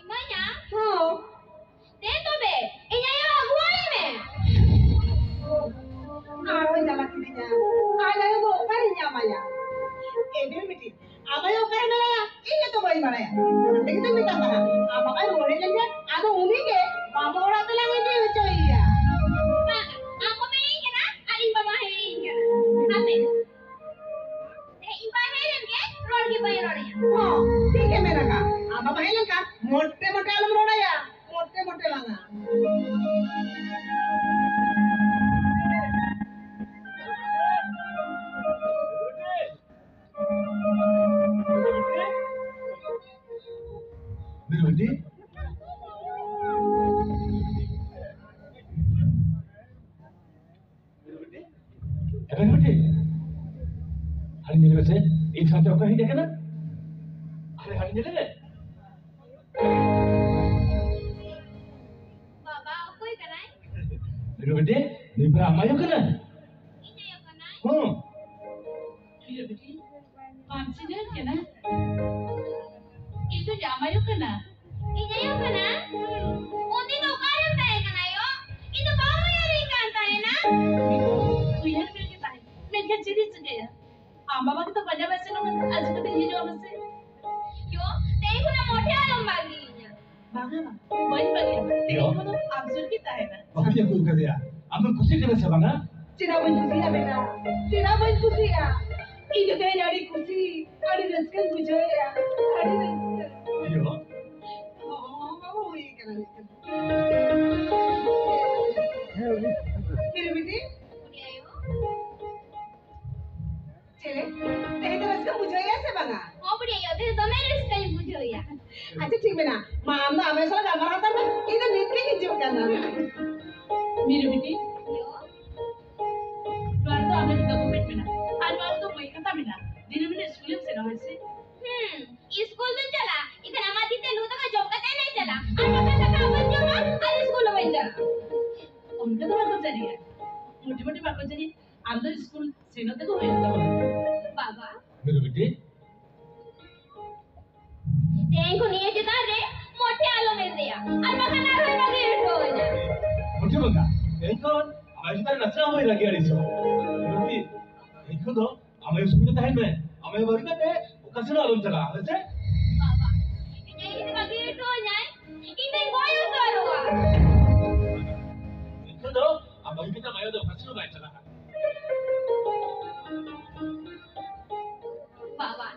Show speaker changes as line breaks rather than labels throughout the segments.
Imanya?
हाँ
Deh to be. Inya ya buani me.
आरो जाला किनिया आला तो ओकर न्यामाया एबे मिटी आबाय ओकर मेला इने तो बई माराया देखि तो मिता मारा आबाय रोडे लेंगे आदो उमी के बाबोरा तो लंगे दी चोइया
Nah, aku main kena, ari baba herin kena. Ate. Iba herin ke, road ke bayar road ya.
हाँ ठीक है मेरा का आबा भाई लंका मोटे मोटे आलम रोड़ाया मोटे मोटे लांगा
Berhenti? Apa berhenti? Hari ni lepas ini satu apa ini kan? Hari ni lepas.
Baba aku kena.
Berhenti? Ni beramai kan?
Inya ya kena.
Iya betul. Pancinnya kena. Itu jamayo kena.
Inya ya kena. Undi no kayan tayo kena yo. Itu bawa yari kan tayo na.
Kuyar milke tayo. Milke chiri chige ya. Mama kita banyak bahasa nungan. Aja kita hijau apa sih?
Yo, tayo ko na mote alam bagi inya.
Bangga bang. Baik bagi.
Yo.
Itu tuh absurd kita ya na.
Apa yang kau kata ya? Amal kusi kena sebanga?
चिरा बन खुशी है बेटा चिरा बन खुशी है इधर तो यारी खुशी अड़ी रस्कन बुझो या अड़ी रस्कन
Yo.
ओ ये करा मेरे बेटी
Kuya yo.
चले तेरे तो रस्कन बुझो या से बंगा
Oh kuya yo, dito to may risk kayo bujo ya.
अच्छा ठीक है ना माम ना हमें साला गाना गाता है इधर नित्य की जो करना
Miri biti.
Yo.
Luar tuh ambil government mina. Luar tuh boy kata mina. Dini mina school से ना वैसे.
स्कूल तो चला इधर हमारी तेलू तो का जॉब का नहीं चला अन्ना का कागज जमा और स्कूल में चला
उनका तो बात चली है. मोटी मोटी बात चली. अंदर स्कूल से ना तो कोई नहीं
बाबा
Berhenti?
तेरे को नहीं जिता रे मोटे आलो में दिया और मखाना रोई लगे हो जाए
Macam mana? Ekor, amai sudah nasi amai lagi ada isu. Berhenti? Ekor tu, amai sudah tahan me. Amai baru kata, kasih alam cakap, macam?
बाबा ये इधर का गेट हो जाए इधर कोई उतारो
Ekor tu, amai kita mayu tu kasih alam cakap.
बाबा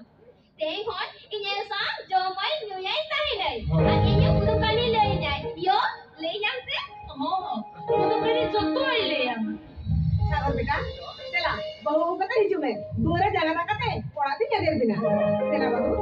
तेरे को इन्हें सांग जो मैं न्यू ईयर ताही नहीं और इन्हें उधर का नहीं ले जाए यो ले जाए से
Oh, itu kan itu tuh ile ya.
सागर बेटा चला बहू कता हिजू में दूर जगह ना कते पड़ा दी जगह बिना तेरा बाबू